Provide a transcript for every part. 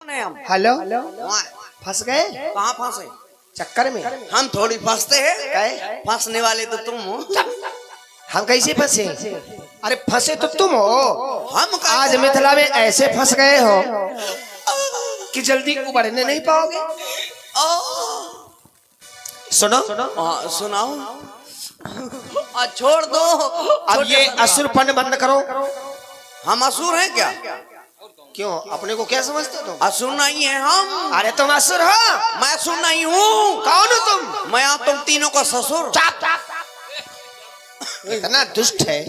Hello, फंस गए? कहाँ फंसे? चक्कर में हम थोड़ी फंसते हैं, फंसने वाले तो तुम हो। हम कैसे फंसे? अरे फंसे तो तुम हो। हम आज मिथिला में ऐसे फंस गए हो कि जल्दी उबरने नहीं पाओगे। सुनो, सुनाओ। छोड़ दो। अब ये असुरपन बंद करो। हम असुर हैं क्या? क्यों, अपने को क्या समझते हो तुम? असुर नहीं है हम। अरे तुम असुर हो। मैं असुर नहीं हूँ। कौन हो तुम? मैं तुम तीनों का ससुर। इतना दुष्ट है,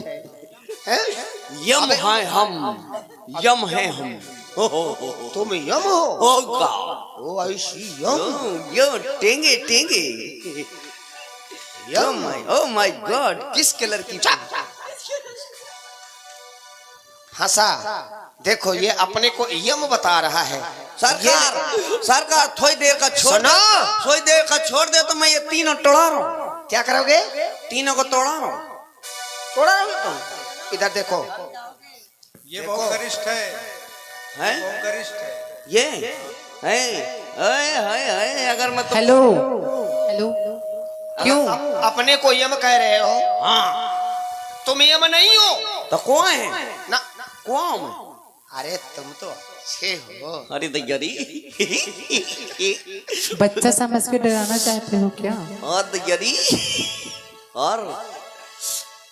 हैं? यम है हम, यम है हम। तुम यम हो? ओ ऐसी यम? यो टेंगे टेंगे यम। ओह माय गॉड, किस कलर की? हंसा। देखो ये अपने को यम बता रहा है। सरकार थोड़ी देर का छोड़ दो, थोड़ी देर का छोड़ दे तो मैं ये तीनों तोड़ा रहा हूँ। क्या करोगे? तीनों को तोड़ा रहा हूँ। तोड़ा रहोगे तुम? इधर देखो, ये बहुत गरिष्ठ है, बहुत गरिष्ठ है। ये अगर मैं हेलो हेलो, क्यों अपने को यम कह रहे हो? हाँ, तुम यम नहीं हो तो कौन है ना? कौन? अरे तुम तो अच्छे हो। अरे दयारी बच्चा समझ के डराना चाहते हो क्या? और दयारी और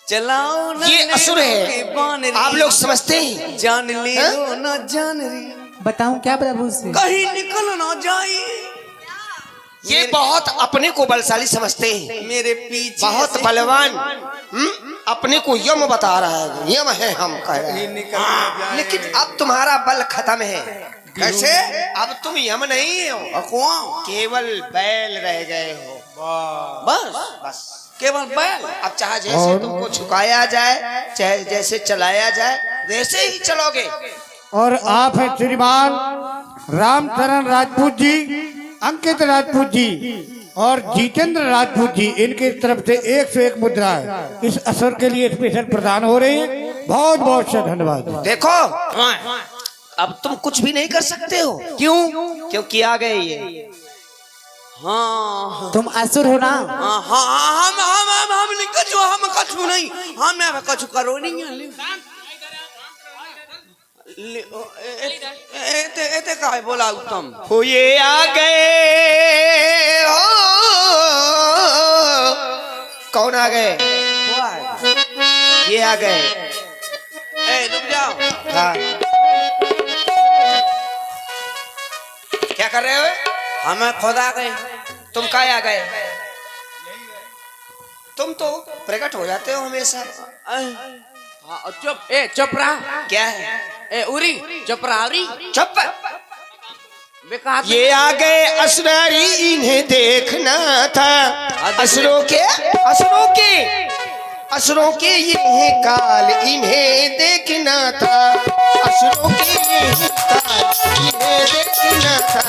चलाओ ना। ये असुर है, आप लोग समझते हैं? जान ले लो ना जान रे, बताऊं क्या प्रभु से? कहीं निकल ना जाए। ये बहुत अपने को बलशाली समझते हैं, मेरे पीछे बहुत बलवान। अपने को यम बता रहा है, यम है हम कह रहे हैं। लेकिन अब तुम्हारा बल खत्म है। कैसे? अब तुम यम नहीं हो, केवल बैल रह गए हो। बस केवल बैल। अब चाहे जैसे तुमको झुकाया जाए, चाहे जैसे चलाया जाए, वैसे ही चलोगे। और आप हैं श्रीमान रामचरण राजपूत जी, अंकित राजपूत जी और जितेंद्र राजपूत जी। इनकी तरफ से 101 मुद्राएं इस असर के लिए स्पेशल प्रदान हो रही है। बहुत बहुत से धन्यवाद। देखो, अब तुम कुछ भी नहीं कर सकते हो। क्यों? क्योंकि आ गए ये। हाँ, तुम असुर हो ना? हम नहीं कछु, हम कछु नहीं, हम कछु करो नहीं। एते का है बोला उत्तम? हो ये आ गए हो। कौन आ गए? ये आ गए। रुक जाओ। हाँ, क्या कर रहे हो? हमें खुदा गए। तुम काय आ गए? तुम तो प्रकट हो जाते हो हमेशा। चुप, चुप रहा। क्या है? उरी चुप रहा। चुप। ये आ गए असुरारी, इन्हें देखना था। असुरों के ये है काल, इन्हें देखना था। असुरों के ये है काल, इन्हें देखना था।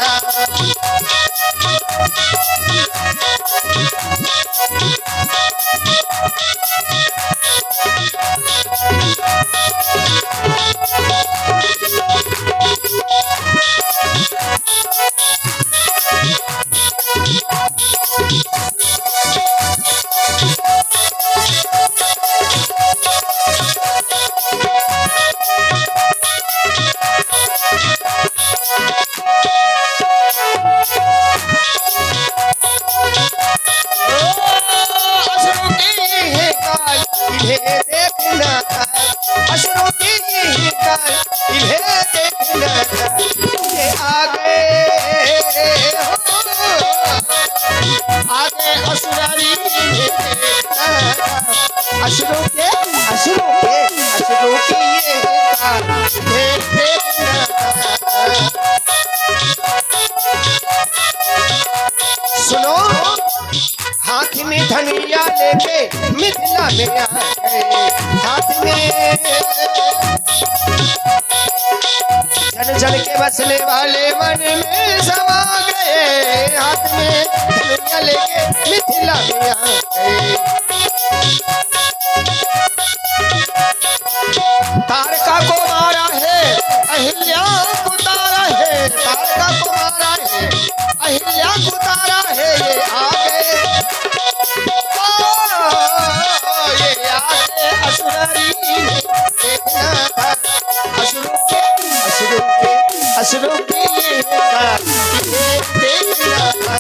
सुनो, हाथ में धनुया लेके मिथिला में आ गए। हाथ में जन जन के बसने वाले मन में समा गए। हाथ में धनुया लेके मिथिला में आ गए। तारका को मारा है, अहिल्या को तारा है। अहिल्या को तारा है ये आगे, ये आगे असुरी देखना था, असुरों के ये देखना था।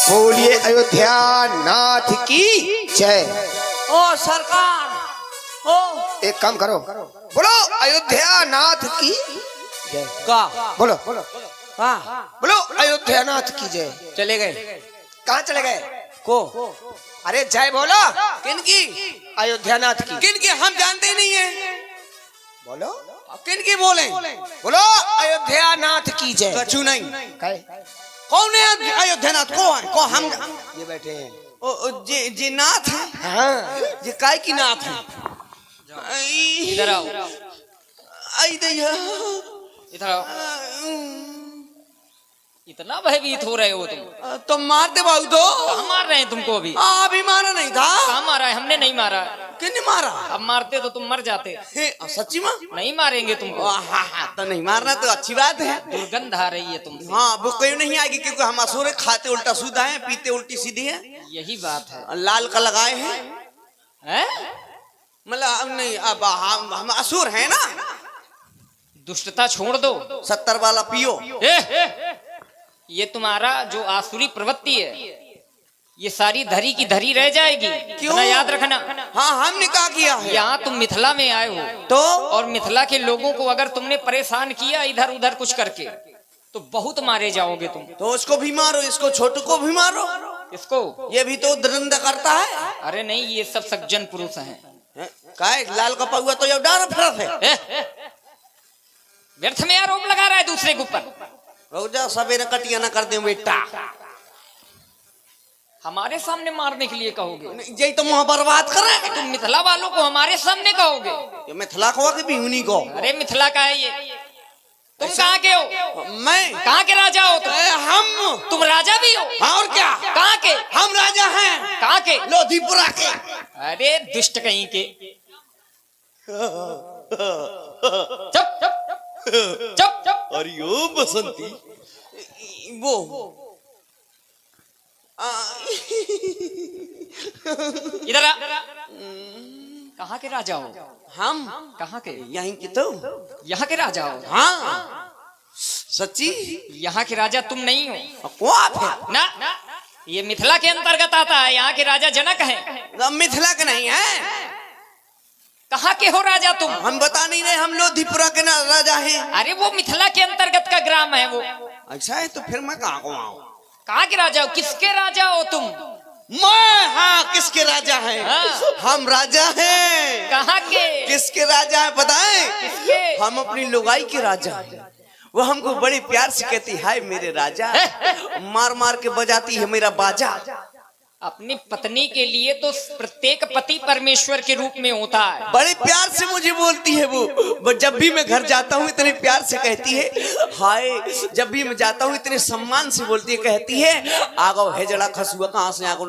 बोलिए अयोध्या नाथ की जय। ओ सरकार, ओ एक काम करो, बोलो अयोध्या नाथ की जय। का बोलो हाँ बोलो अयोध्या नाथ की जय। चले गए कहाँ चले गए? को अरे जय बोलो, किनकी? अयोध्या नाथ की। किनकी? हम जानते ही नहीं है। बोलो किनकी बोले? बोलो अयोध्या नाथ की जय। कछु नहीं। कहे कौन है अयोध्यानाथ? को है? को हम ये बैठे हैं। जे नाथ है। हाँ जे काय की नाथ है? इधर आओ, आई दैया इधर आओ। इतना भयभीत हो रहे हो तुम? तो मार दे बाबू तो। कहाँ मार रहे हैं तुमको अभी? अभी मारा नहीं था। कहाँ मारा है? हमने नहीं मारा। किसने मारा? अब मारते तो तुम मर जाते। सच्ची माँ? नहीं मारेंगे तुमको। हाँ तो नहीं मारना तो अच्छी बात है। दुर्गंध आ रही है तुमसे। हाँ वो कहीं नहीं आएगी क्योंकि हम असुर खाते उल्टा सीधा है, पीते उल्टी सीधी है। यही बात है। लाल का लगाए हैं, हैं? मतलब नहीं अब हम असुर हैं ना। दुष्टता छोड़ दो। 70 वाला पियो। ये तुम्हारा जो आसुरी प्रवृत्ति है, ये सारी धरी की धरी रह जाएगी। क्यों? इतना याद रखना। हाँ हमने क्या किया है? यहाँ तुम मिथिला में आए हो तो और मिथिला के लोगों को अगर तुमने परेशान किया इधर उधर कुछ करके, तो बहुत मारे जाओगे तुम। तो उसको भी मारो, इसको छोटू को भी मारो। इसको? ये भी तो दरिंदा करता है। अरे नहीं, ये सब सज्जन पुरुष हैं। काय लाल का पौआ तो ये डार फरक है। व्यर्थ में आरोप लगा रहा है दूसरे के ऊपर। रोजा सवेरे कटिया ना कर दे बेटा। हमारे सामने मारने के लिए कहोगे? यही तो मुँह बर्बाद कर रहे हैं। तुम मिथिला वालों को हमारे सामने कहोगे? ये मिथिला को कि बिहुनी को? अरे मिथिला का है ये। तुम कहाँ के हो? मैं कहाँ के राजा हो तुम? हम तुम राजा भी हो? हाँ और क्या? कहाँ के? हम राजा हैं। कहाँ के? लोधीपुरा के। अरे दुष्ट कहीं के। चुप चुप चुप चुप। अरे ओ बसंती वो इधर आ। कहाँ के राजा हो? हम कहाँ के? यहीं के तो। यहाँ के राजा हो? हाँ सच्ची? यहाँ के राजा तुम नहीं हो को आप है ना। ये मिथिला के अंतर्गत आता है। यहाँ के राजा जनक हैं। मिथिला के नहीं है। कहाँ के हो राजा तुम? हम बता नहीं रहे, हम लोधीपुरा के ना राजा हैं। अरे वो मिथिला के अंतर्गत का ग्राम है वो। अच्छा है तो फिर मैं कहाँ को आऊँ? कहाँ के राजा हो? किसके राजा हो तुम? मैं हाँ किसके राजा हैं? हाँ। हम राजा हैं। कहाँ के? किसके राजा हैं बताएं? किसके? हम अपनी लुगाई के राजा हैं। वो हमको बड़े प्यार से कहती है मेरे राजा, मार मार के बजाती है मेरा बाजा। अपनी पत्नी के लिए तो प्रत्येक पति परमेश्वर के रूप में होता है। बड़े प्यार से मुझे बोलती है वो जब भी मैं घर जाता हूँ इतने प्यार से कहती है हाय। जब भी मैं जाता हूँ इतने सम्मान से बोलती है, कहती है आगो हेजड़ा खसुआ कहाँ से आगो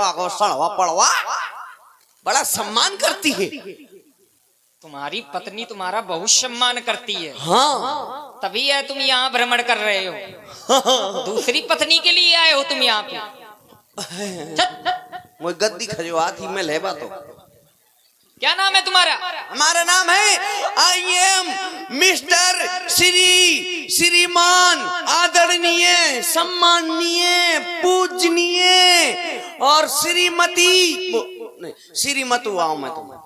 आगो सड़वा पड़वा। बड़ा सम्मान करती है। तुम्हारी पत्नी तुम्हारा बहुत सम्मान करती है। हाँ तभी है तुम यहाँ भ्रमण कर रहे हो। दूसरी पत्नी के लिए आए हो तुम यहाँ पे। मुझे गद्दी खजवा थी मैं लेबा तो। क्या नाम है तुम्हारा? हमारा नाम है आई एम मिस्टर श्रीमान आदरणीय सम्माननीय पूजनीय और श्रीमती श्रीमती आओ मैं तुम्हें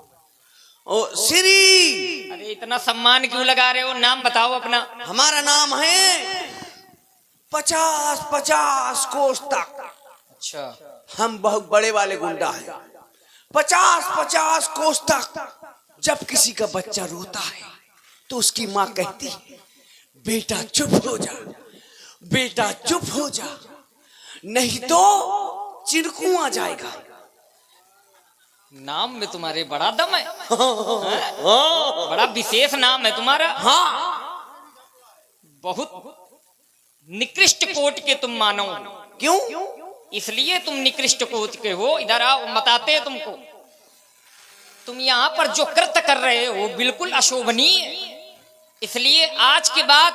ओ श्री। अरे इतना सम्मान क्यों लगा रहे हो? नाम बताओ अपना। हमारा नाम है 50 कोस तक। अच्छा, हम बहुत बड़े वाले गुंडा हैं। 50 कोस तक जब किसी का बच्चा रोता है तो उसकी माँ कहती है बेटा चुप हो जा, बेटा चुप हो जा, नहीं तो चिरकू आ जाएगा। नाम में तुम्हारे बड़ा दम है। बड़ा विशेष नाम है तुम्हारा। हाँ बहुत निकृष्ट कोट के तुम मानो। क्यों? इसलिए तुम निकृष्ट कोट के हो। इधर आओ, बताते हैं तुमको। तुम यहाँ पर जो कृत्य कर रहे हो बिल्कुल अशोभनीय है। इसलिए आज के बाद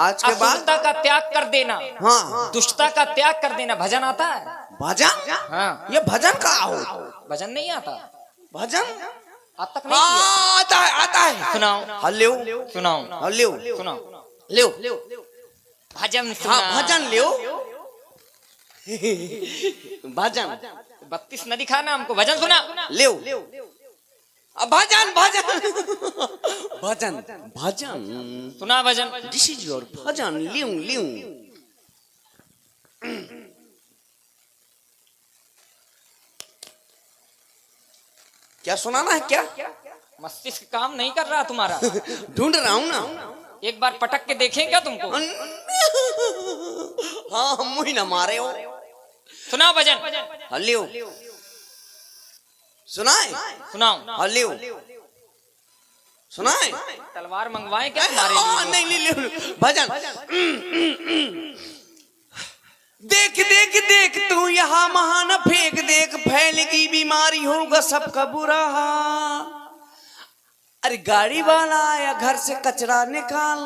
असुरता का त्याग कर देना, हाँ दुष्टता का त्याग कर देना। भजन आता है? भजन? हाँ। ये भजन का हो? भजन नहीं आता? भजन आज तक नहीं किया? आता है, आता है। सुनाओ। हल्लो सुनाओ। हल्लो सुनाओ। लियो भजन हाँ सुना। भजन लियो भजन 32 न दिखाना हमको, भजन सुना। लियो भजन भजन भजन भजन सुना भजन। दिस इज योर भजन लियो लियो। क्या सुनाना है क्या? मस्तिष्क काम नहीं कर रहा तुम्हारा। ढूंढ रहा हूँ ना। एक बार पटक के देखें क्या तुमको? हाँ हम ही ना मारे हो। सुनाओ भजन। हल्लियो सुनाए? सुनाओ। हल्लियो सुनाए? तलवार मंगवाएं क्या तुम्हारे लिए? नहीं नहीं नहीं भजन। देख देख देख तू यहाँ महान फेंक देख, फैलेगी बीमारी होगा सबका बुरा हाल। अरे गाड़ी वाला आया घर से कचरा निकाल,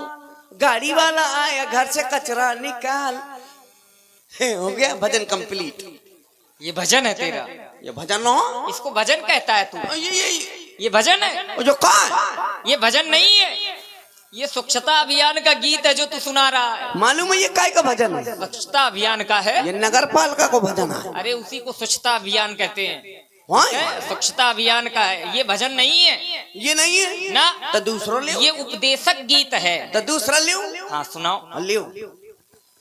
गाड़ी वाला आया घर से कचरा निकाल। हो गया भजन कंप्लीट। ये भजन है तेरा? ये भजन हो? इसको भजन कहता है तू? ये भजन है? जो कहा ये भजन नहीं है, ये स्वच्छता अभियान का गीत है जो तू सुना रहा है। मालूम है ये काय का भजन है? स्वच्छता अभियान का है। ये नगर पालिका को भजन है। अरे उसी को स्वच्छता अभियान कहते हैं। हाँ? स्वच्छता अभियान का है, ये भजन नहीं है। ये नहीं है ना तो दूसरा ले। ये उपदेशक गीत है। तो दूसरा ले। हाँ सुनाओ। लियो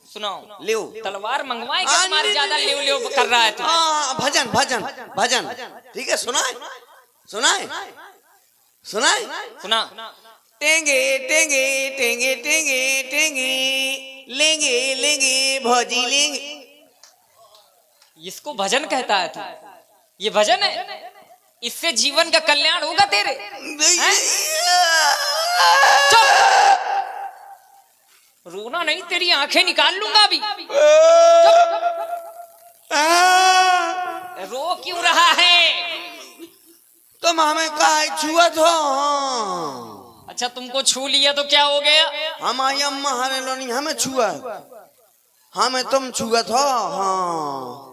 सुनाओ। लियो। तलवार मंगवाए क्या तुम्हारे? ज्यादा लियो लियो कर रहा है तू। भजन भजन भजन ठीक है। सुनाए सुनाए सुनाए सुना। टेंगे टेंगे टेंगे टेंगे टेंगे लेंगे लेंगे भौजी लेंगे। इसको भजन कहता है तू? ये भजन है? इससे जीवन का कल्याण होगा तेरे? रोना नहीं, तेरी आंखें निकाल लूंगा अभी। रो क्यों रहा है? तुम हमें काहे छुआ हो? अच्छा तुमको छू लिया तो क्या हो गया? हमारी अम्मा हरे लोनी हमें छुआ, हमें तुम छुआ था। हाँ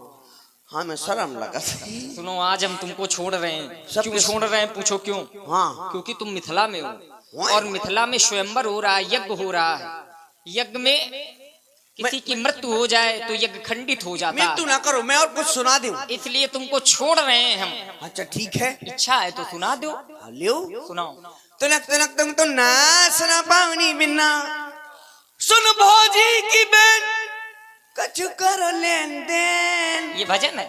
हमें शर्म लगा। सुनो, आज हम तुमको छोड़ रहे हैं। सब क्यों छोड़ रहे हैं पूछो क्यों? हाँ क्योंकि तुम मिथिला में हो और मिथिला में स्वयंवर हो रहा है, यज्ञ हो रहा है। यज्ञ में किसी की मृत्यु हो जाए तो यज्ञ खंडित हो जाता है। मृत्यु ना करो, मैं और कुछ सुना दूं। इसलिए तुमको छोड़ रहे हैं हम। अच्छा ठीक है, इच्छा है तो सुना दो। लियो सुनाओ। तनक तनक तुम तो नाच ना पावनी बिना, सुन भौजी की बहन कछु कर लेन देन। ये भजन है?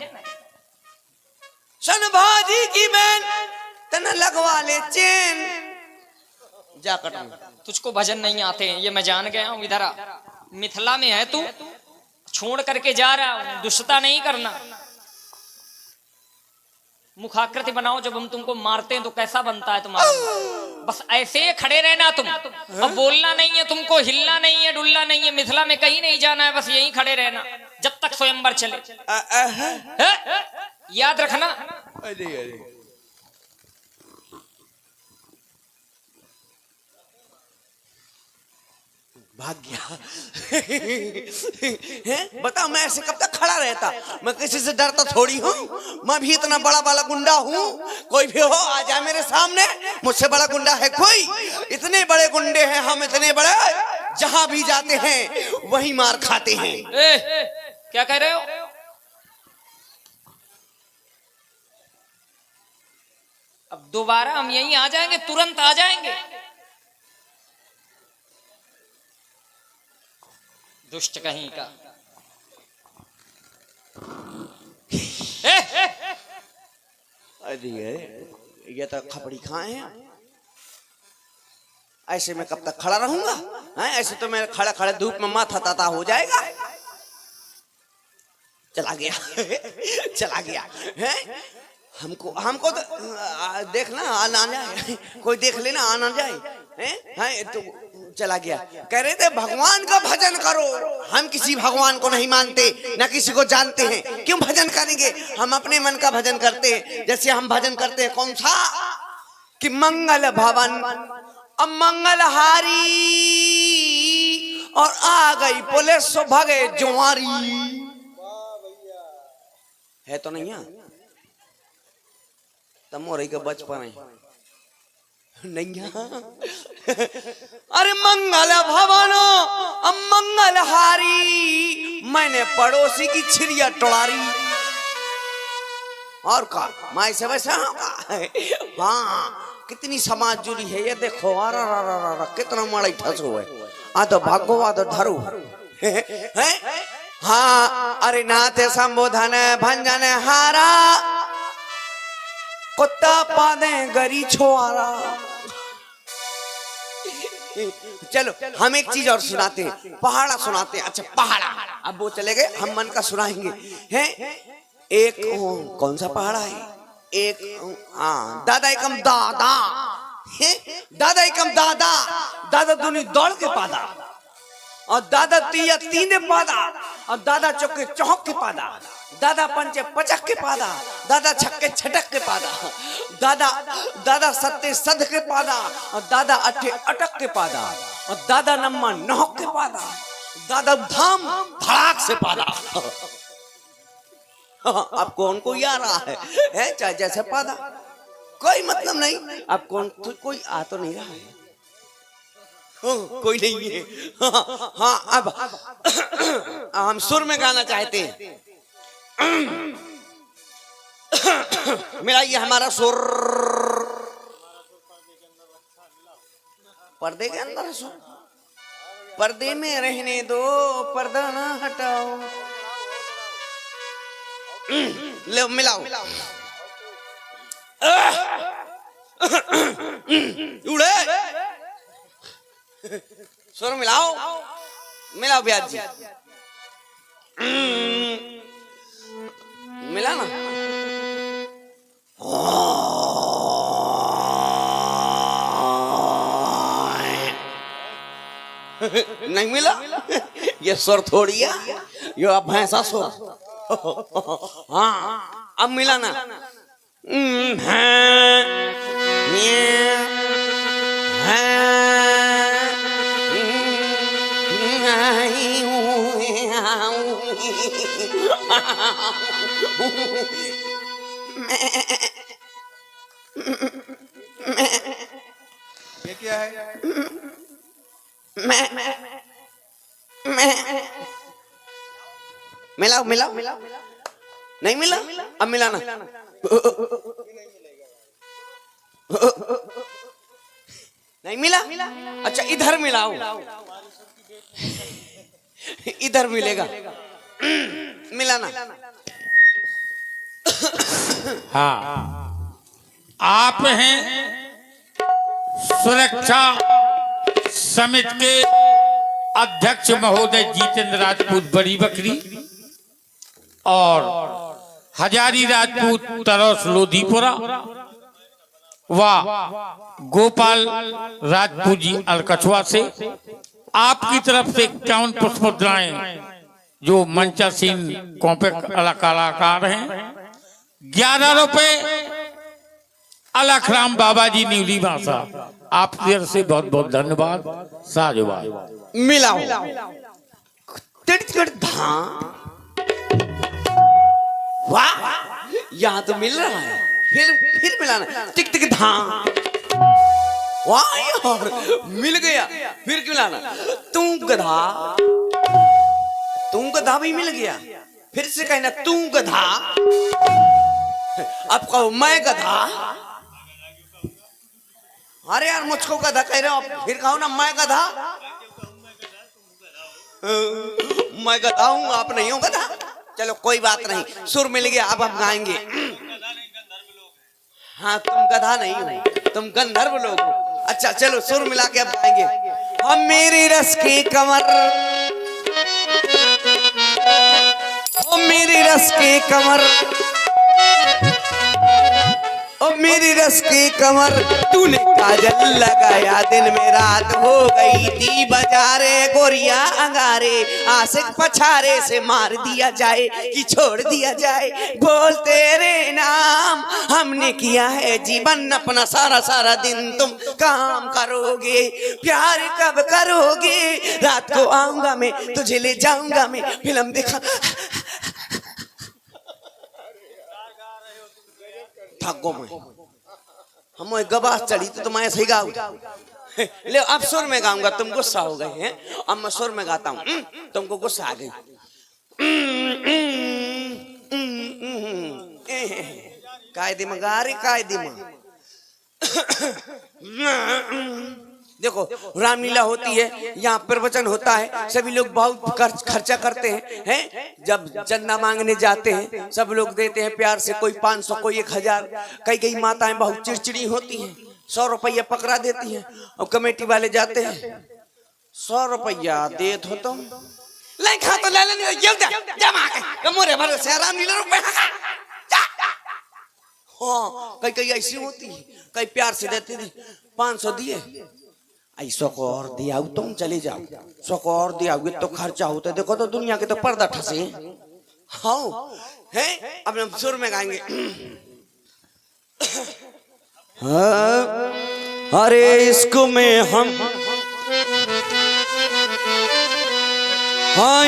सुन भौजी की बहन तना लगवा ले चैन। जा कटन। तुझको भजन नहीं आते हैं ये मैं जान गया हूँ। इधर आ, मिथिला में है तू, छोड़ करके जा रहा हूँ। दुष्टता नहीं करना। मुखाकृति बनाओ, जब हम तुमको मारते हैं तो कैसा बनता है तुम्हारा? बस ऐसे खड़े रहना तुम, अब बोलना नहीं है तुमको, हिलना नहीं है, डुलना नहीं है। मिथिला में कहीं नहीं जाना है, बस यहीं खड़े रहना जब तक स्वयंवर चले। याद रखना। अरे भाग गया। बताओ मैं ऐसे कब तक खड़ा रहता? मैं किसी से डरता थोड़ी हूँ। मैं भी इतना बड़ा वाला गुंडा हूँ। कोई भी हो आ जाए मेरे सामने, मुझसे बड़ा गुंडा है कोई? इतने बड़े गुंडे हैं हम, इतने बड़े, जहां भी जाते हैं वहीं मार खाते हैं। क्या कह रहे हो? अब दोबारा हम यहीं आ जाएंगे, तुरंत आ जाएंगे। दुष्ट कहीं का। अरे ये तो खपड़ी खाए हैं। ऐसे में कब तक खड़ा रहूंगा? ऐसे तो मैं खड़ा खड़ा धूप में माथा ताता हो जाएगा। चला गया चला गया है। हमको तो देखना आना जाए, कोई देख लेना आना जाए है तो चला गया। कह रहे थे भगवान का भजन करो। हम किसी भगवान को नहीं मानते, ना किसी को जानते हैं, क्यों भजन करेंगे? हम अपने मन का भजन करते हैं। जैसे हम भजन करते हैं कौन सा, कि मंगल भवन अब मंगलहारी और आ गई पुलिस सो भगे जुआरी। है तो नहीं है तब मोरई का बचपन है नहीं है। अरे मंगल भवनो अब मंगलहारी मैंने पड़ोसी की छिरिया टोलारी। और का माई से वैसा हाँ कितनी समाज जुड़ी है ये देखो। अरे कितना मड़ई ठस हुए आ तो भागो आ तो धरो है। हाँ अरे नाथ संबोधन भंजन हारा कुत्ता पादे गरी छोआरा। चलो हम एक चीज और सुनाते हैं पहाड़ा सुनाते हैं। अच्छा पहाड़ा अब वो चले गए हम मन का सुनाएंगे हैं। एक कौन सा पहाड़ा है एक दादा एकम दादा दादा एकम दादा दादा दुनी दौड़ के पादा और दादा तिया तीने पादा और दादा चौके चौक के पादा दादा पंचे पचक के पादा दादा छक्के छटक के पादा दादा दादा सत्ते सद के पादा और दादा अठे अटक के पादा और दादा नम्मा नौक के पादा दादा धाम धड़ाक से पादा। अब कौन को आ रहा है चाहे जैसे पादा कोई मतलब नहीं। अब कौन तो कोई आ तो नहीं रहा है कोई नहीं है। हाँ अब हम सुर में गाना चाहते हैं। मिलाइए हमारा सुर पर्दे के अंदर सुर पर्दे में रहने दो पर्दा ना हटाओ। ले मिलाओ उड़े सुर मिलाओ मिलाओ ब्याज जी मिला ना। नहीं मिला ये सुर थोड़ी है ये अब भैंसा सुर। हाँ अब मिला ना। ये क्या है मिलाओ मिलाओ नहीं मिला अब मिलाना। नहीं मिला अच्छा इधर मिलाओ इधर मिलेगा मिलाना। हाँ आप हैं सुरक्षा समिति के अध्यक्ष महोदय जितेंद्र राजपूत बड़ी बकरी और हजारी राजपूत तरस लोधीपुरा व गोपाल राजपूत जी अलकछुआ से आपकी तरफ से 51 पुष्प मुद्राएं जो मंचासीन कलाकार हैं 11 रुपए अलखराम बाबा जी न्यूली भाषा आपकी तरफ से बहुत बहुत धन्यवाद साधुवाद। मिलाओ वाह यहाँ तो मिल रहा है फिर मिलाना टिक टिक धाम। वाह यार मिल गया फिर क्यों लाना। तू गधा भी मिल गया फिर से कहना तू गधा। अब कहो मैं गधा। अरे यार मुझको गधा कह रहे हो फिर कहो ना मैं गधा। मैं गधा हूं आप नहीं हो गधा। चलो कोई बात नहीं सुर मिल गया अब हम गाएंगे। हाँ तुम गधा नहीं हो तुम गंधर्व लोग हो। अच्छा चलो सुर मिला के अब गाएंगे। हम मेरी रस की कमर ओ मेरी रस की कमर ओ मेरी रस की कमर तूने काजल लगाया दिन में रात हो गई थी बाजारे गोरिया अंगारे आशिक पछारे से मार दिया जाए कि छोड़ दिया जाए बोल तेरे नाम हमने किया है जीवन अपना सारा सारा दिन तुम काम करोगे प्यार कब करोगे रात को आऊंगा मैं तुझे ले जाऊंगा मैं फिल्म दिखा थको मैं हम गवास चढ़ी तो तुम ऐसे ही गाओ ले अब सुर में गाऊंगा तुम गुस्सा हो गए हैं अब मैं सुर में गाता हूँ तुमको गुस्सा आ गई कायदे में गा रही कायदे में देखो रामलीला होती है यहाँ प्रवचन होता है सभी लोग बहुत खर्चा करते हैं जब चंदा मांगने जाते हैं सब लोग देते हैं प्यार से कोई 500 कोई 1000 कई माताएं बहुत चिड़चिड़ी होती हैं 100 रुपया पकड़ा देती हैं और कमेटी वाले जाते हैं 100 रुपया दे तो तुम ले खा तो ले लेने जमा के मोरे भर से रामलीला रुपया हाँ कई ऐसी होती है कई प्यार से देते थे 500 दिए ऐसा को और दिया तुम चले जाओ 100 को और दिया तो खर्चा होता है देखो तो दुनिया के तो पर्दा ठसे हाँ है अब हम सुर में गाएंगे अरे इसको में हम हाँ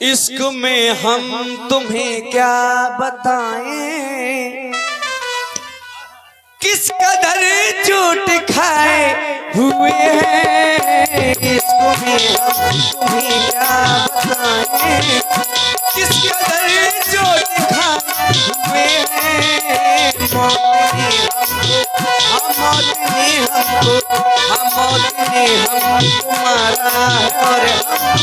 इश्क में हम तुम्हें क्या बताएं किस कदर चोट खाए हुए हैं इसको में हम तुम्हें क्या बताएं किस कदर चोट खाए हुए हैं मौत ने हमको मारा है और हम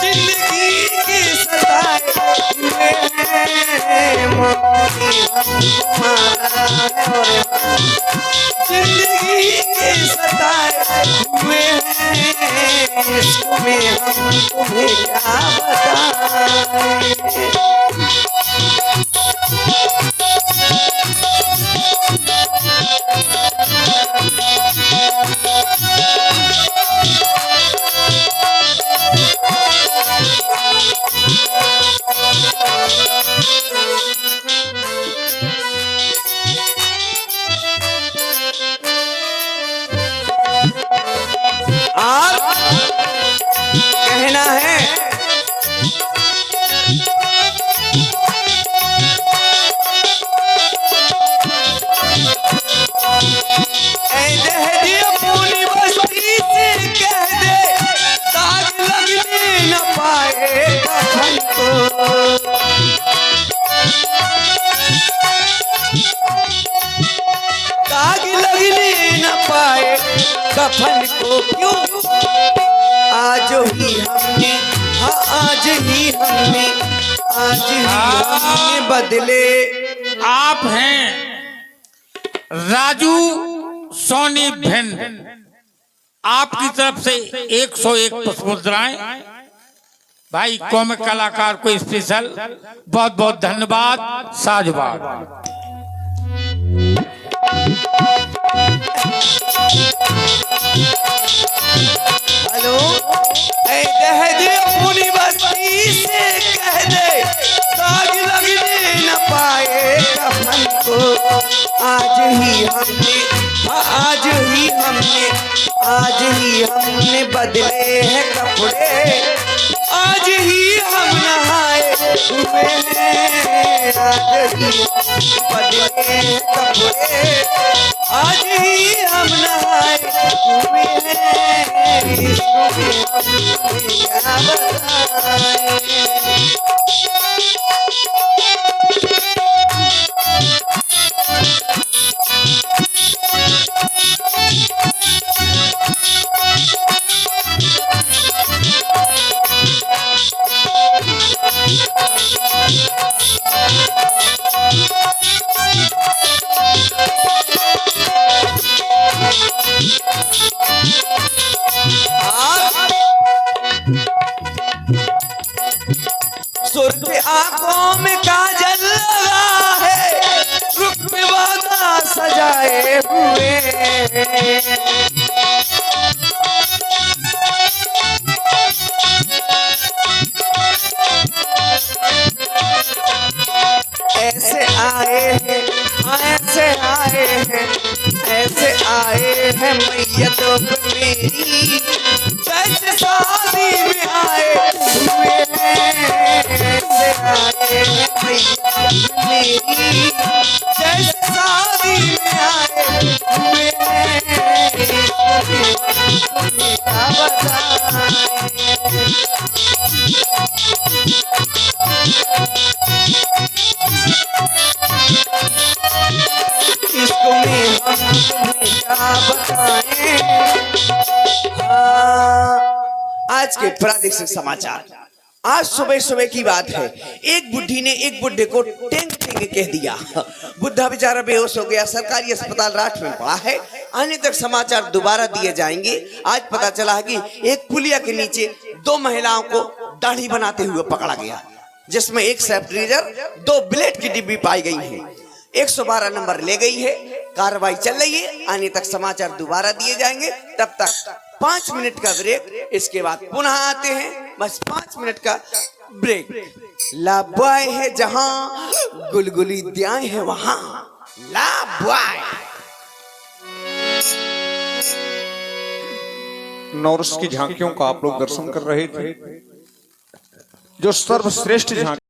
जिंदगी के सताए हुए हैं मौत ने हमको मारा है और हम जिंदगी के सताए हुए हैं इसमें हम तुम्हें क्या बताएं और कहना है अपनी बस्ती से कह दे दाग लगने न पाए कफन को दाग लगने न पाए कफन को क्यों आज ही हमने बदले आप हैं राजू सोनी भिन आपकी तरफ से 101 पुष्पमुद्राएं भाई कॉमिक कलाकार को स्पेशल बहुत बहुत धन्यवाद साधुवाद हेलो अपनी बस्ती से कह दे दाग लगने न पाए कफन को आज ही हमने बदले हैं कपड़े आज ही हम नहाए हुए हैं आज ही बदले हैं कपड़े आज ही हम नहाए हुए हैं इसको भी हम क्या बताएं हैं, ऐसे आए हैं मैयत मेरी, जैसे शादी में आए हुए हैं, ऐसे आए हैं मैयत मेरी, जैसे शादी में आए हुए हैं, क्या बताएं। इसको में हम तुम्हें क्या बताएं। आज के प्रादेशिक समाचार। आज सुबह सुबह की बात है, एक बुढ़ी ने एक बुढ़े को टेंग टेंग कह दिया। बुढ़ा बेचारा बेहोश हो गया, सरकारी अस्पताल राठ में पड़ा है। आने तक समाचार दोबारा दिए जाएंगे। आज पता चला है कि एक पुलिया के नीचे 2 महिलाओं को दाढ़ी बनाते हुए पकड़ा गया, जिसमें एक सैनिटाइजर, 2 ब्लेड की डिब्बी पाई गई है। 112 नंबर ले गई है, कार्रवाई चल रही है। आने तक समाचार दोबारा दिए जाएंगे। तब तक 5 मिनट का ब्रेक, इसके बाद पुनः आते हैं। बस 5 मिनट का ब्रेक। लाबॉय है जहां, गुलगुली दियाएं है वहां। लाबॉय। नौरस की झांकियों का आप लोग दर्शन कर रहे थे, जो सर्वश्रेष्ठ झांकी